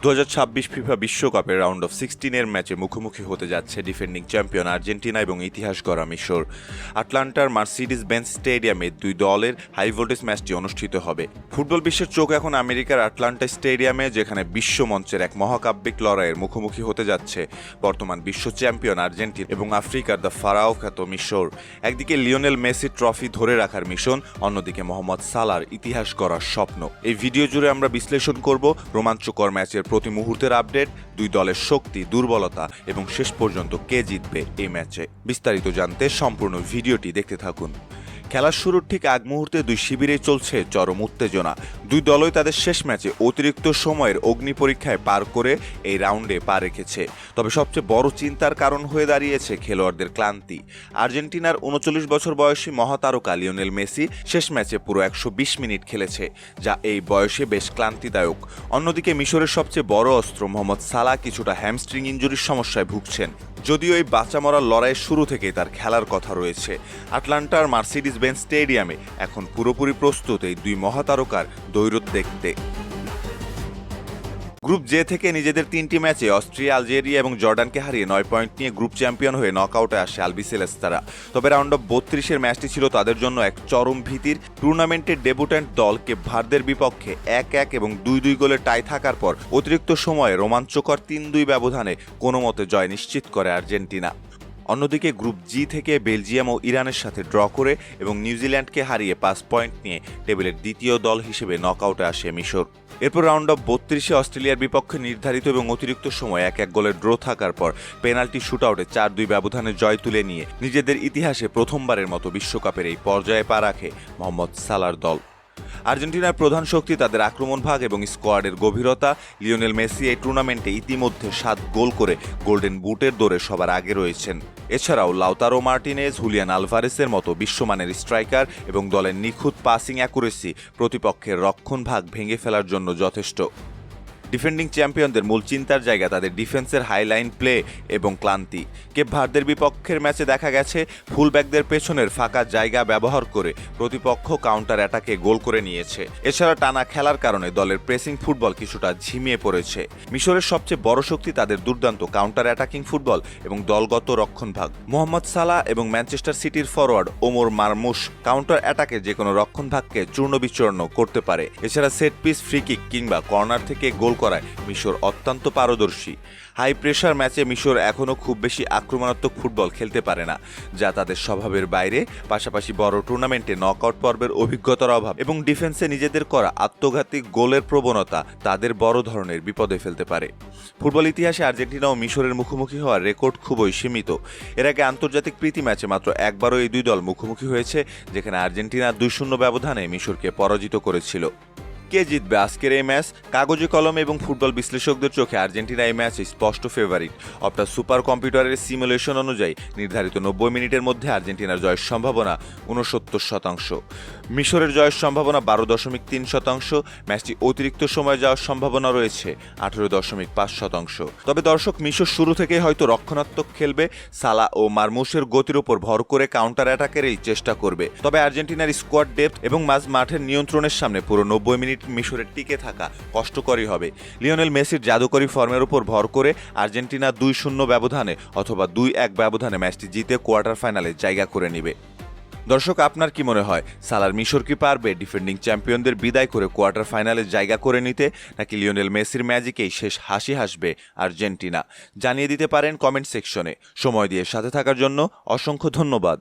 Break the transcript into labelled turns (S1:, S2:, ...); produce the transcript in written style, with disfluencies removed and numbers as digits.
S1: 2026 FIFA বিশ্বকাপের round of 16 ম্যাচে মুখোমুখি হতে যাচ্ছে ডিফেন্ডিং চ্যাম্পিয়ন আর্জেন্টিনা এবং ইতিহাস গড়া মিশর। আটলান্টার মার্সিডিজ বেঞ্জ স্টেডিয়ামে দুই দলের হাই ভোল্টেজ ম্যাচটি অনুষ্ঠিত হবে। ফুটবল বিশ্বের চোখ এখন আমেরিকার আটলান্টা স্টেডিয়ামে, যেখানে বিশ্বমঞ্চের এক মহাকাব্যিক লড়াইয়ের মুখোমুখি হতে যাচ্ছে বর্তমান বিশ্ব চ্যাম্পিয়ন আর্জেন্টিনা এবং আফ্রিকার দ্য ফারাও খ্যাত মিশর। একদিকে লিওনেল মেসি ট্রফি ধরে রাখার মিশন, অন্যদিকে মোহাম্মদ সালার ইতিহাস গড়ার স্বপ্ন। এই ভিডিও জুড়ে আমরা বিশ্লেষণ করব রোমাঞ্চকর ম্যাচের প্রতি মুহূর্তের আপডেট, দুই দলের শক্তি, দুর্বলতা এবং শেষ পর্যন্ত কে জিতবে এই ম্যাচে। বিস্তারিত জানতে সম্পূর্ণ ভিডিওটি দেখতে থাকুন। খেলার শুরুর ঠিক আগ মুহূর্তে দুই শিবিরেই চলছে চরম উত্তেজনা। দুই দলই তাদের শেষ ম্যাচে অতিরিক্ত সময়ের অগ্নি পরীক্ষায় পার করে এই রাউন্ডে পা রেখেছে। তবে সবচেয়ে বড় চিন্তার কারণ হয়ে দাঁড়িয়েছে খেলোয়াড়দের ক্লান্তি। আর্জেন্টিনার 39 বছর বয়সী মহাতারকা লিওনেল মেসি শেষ ম্যাচে পুরো 120 মিনিট খেলেছে, যা এই বয়সে বেশ ক্লান্তিদায়ক। অন্যদিকে মিশরের সবচেয়ে বড় অস্ত্র মোহাম্মদ সালাহ কিছুটা হ্যামস্ট্রিং ইনজুরির সমস্যায় ভুগছেন, যদিও এই বাঁচা মরার লড়াইয়ের শুরু থেকেই তার খেলার কথা রয়েছে। আটলান্টার মার্সিডিজ বেঞ্জ স্টেডিয়ামে এখন পুরোপুরি প্রস্তুত এই দুই মহাতারকার দ্বৈরথ দেখতে। গ্রুপ জে থেকে নিজেদের 3টি ম্যাচে অস্ট্রিয়া, আলজেরিয়া এবং জর্ডানকে হারিয়ে 9 পয়েন্ট নিয়ে গ্রুপ চ্যাম্পিয়ন হয়ে নকআউটে আসে আলবিসেলেস্তারা। তবে রাউন্ড অফ 32-এর ম্যাচটি ছিল তাদের জন্য এক চরম ভীতির। টুর্নামেন্টের ডেবুট্যান্ট দল কেপ ভার্দের বিপক্ষে 1-1 এবং 2-2 গোলের টাই থাকার পর অতিরিক্ত সময়ে রোমাঞ্চকর 3-2 ব্যবধানে কোনোমতে জয় নিশ্চিত করে আর্জেন্টিনা। অন্যদিকে গ্রুপ জি থেকে বেলজিয়াম ও ইরানের সাথে ড্র করে এবং নিউজিল্যান্ডকে হারিয়ে 5 পয়েন্ট নিয়ে টেবিলের দ্বিতীয় দল হিসেবে নকআউটে আসে মিশর। এরপর রাউন্ড অফ 32-এ অস্ট্রেলিয়ার বিপক্ষে নির্ধারিত এবং অতিরিক্ত সময় 1-1 গোলের ড্র থাকার পর পেনাল্টি শুটআউটে 4-2 ব্যবধানে জয় তুলে নিয়ে নিজেদের ইতিহাসে প্রথমবারের মতো বিশ্বকাপের এই পর্যায়ে পা রাখে মোহাম্মদ সালার দল। আর্জেন্টিনার প্রধান শক্তি তাদের আক্রমণ ভাগ এবং স্কোয়াডের গভীরতা। লিওনেল মেসি এই টুর্নামেন্টে ইতিমধ্যে 7 গোল করে গোল্ডেন বুটের দৌড়ে সবার আগে রয়েছেন। এছাড়াও লাউতারো মার্টিনেজ, হুলিয়ান আলভারেসের মতো বিশ্বমানের স্ট্রাইকার এবং দলের নিখুঁত পাসিং অ্যাকুরেসি প্রতিপক্ষের রক্ষণ ভাগ ভেঙে ফেলার জন্য যথেষ্ট। ডিফেন্ডিং চ্যাম্পিয়নদের মূল চিন্তার জায়গা তাদের ডিফেন্সের হাইলাইন প্লে এবং ক্লান্তি। কেপ ভার্দের বিপক্ষের ম্যাচে দেখা গেছে ফুলব্যাকদের পেছনের ফাঁকা জায়গা ব্যবহার করে প্রতিপক্ষ কাউন্টার অ্যাটাকে গোল করে নিয়েছে। এছাড়া টানা খেলার কারণে দলের প্রেসিং ফুটবল কিছুটা ঝিমিয়ে পড়েছে। মিশরের সবচেয়ে বড় শক্তি তাদের দুর্দান্ত কাউন্টার অ্যাটাকিং ফুটবল এবং দলগত রক্ষণভাগ। মোহাম্মদ সালাহ এবং ম্যানচেস্টার সিটির ফরওয়ার্ড ওমর মারমুশ কাউন্টার অ্যাটাকে যে কোনো রক্ষণভাগকে চূর্ণ বিচূর্ণ করতে পারে। এছাড়া সেট পিস, ফ্রি কিক কিংবা কর্নার থেকে গোল করায় মিশর অত্যন্ত পারদর্শী। হাই প্রেশার ম্যাচে মিশর এখনও খুব বেশি আক্রমণাত্মক ফুটবল খেলতে পারে না, যা তাদের স্বভাবের বাইরে। পাশাপাশি বড় টুর্নামেন্টে নকআউট পর্বের অভিজ্ঞতার অভাব এবং ডিফেন্সে নিজেদের করা আত্মঘাতী গোলের প্রবণতা তাদের বড় ধরনের বিপদে ফেলতে পারে। ফুটবল ইতিহাসে আর্জেন্টিনা ও মিশরের মুখোমুখি হওয়ার রেকর্ড খুবই সীমিত। এর আগে আন্তর্জাতিক প্রীতি ম্যাচে মাত্র একবারও এই দুই দল মুখোমুখি হয়েছে, যেখানে আর্জেন্টিনা 2-0 ব্যবধানে মিশরকে পরাজিত করেছিল। কে জিতবে আজকের এই ম্যাচ? কাগজে কলমে এবং ফুটবল বিশ্লেষকদের চোখে আর্জেন্টিনা এই ম্যাচে স্পষ্ট ফেভারিট। অপটা সুপার কম্পিউটারের সিমুলেশন অনুযায়ী নির্ধারিত 90 মিনিটের মধ্যে আর্জেন্টিনার জয়ের সম্ভাবনা 69%। মিশরের জয়ের সম্ভাবনা 12.3%। ম্যাচটি অতিরিক্ত সময়ে যাওয়ার সম্ভাবনা রয়েছে 18.5%। তবে দর্শক, মিশর শুরু থেকেই হয়তো রক্ষণাত্মক খেলবে, সালাহ ও মারমুশের গতির উপর ভর করে কাউন্টার অ্যাটাকেরই চেষ্টা করবে। তবে আর্জেন্টিনার স্কোয়াড ডেপথ এবং মাঝ মাঠের নিয়ন্ত্রণের সামনে পুরো 90 মিনিট মিশরের টিকে থাকা কষ্টকরই হবে। লিওনেল মেসির জাদুকরী ফর্মের উপর ভর করে আর্জেন্টিনা 2-0 ব্যবধানে অথবা 2-1 ব্যবধানে ম্যাচটি জিতে কোয়ার্টার ফাইনালে জায়গা করে নেবে। দর্শক, আপনার কি মনে হয়, সালার মিশর কি পারবে ডিফেন্ডিং চ্যাম্পিয়নদের বিদায় করে কোয়ার্টার ফাইনালে জায়গা করে নিতে, নাকি লিওনেল মেসির ম্যাজিকেই শেষ হাসি হাসবে আর্জেন্টিনা? জানিয়ে দিতে পারেন কমেন্ট সেকশনে। সময় দিয়ে সাথে থাকার জন্য অসংখ্য ধন্যবাদ।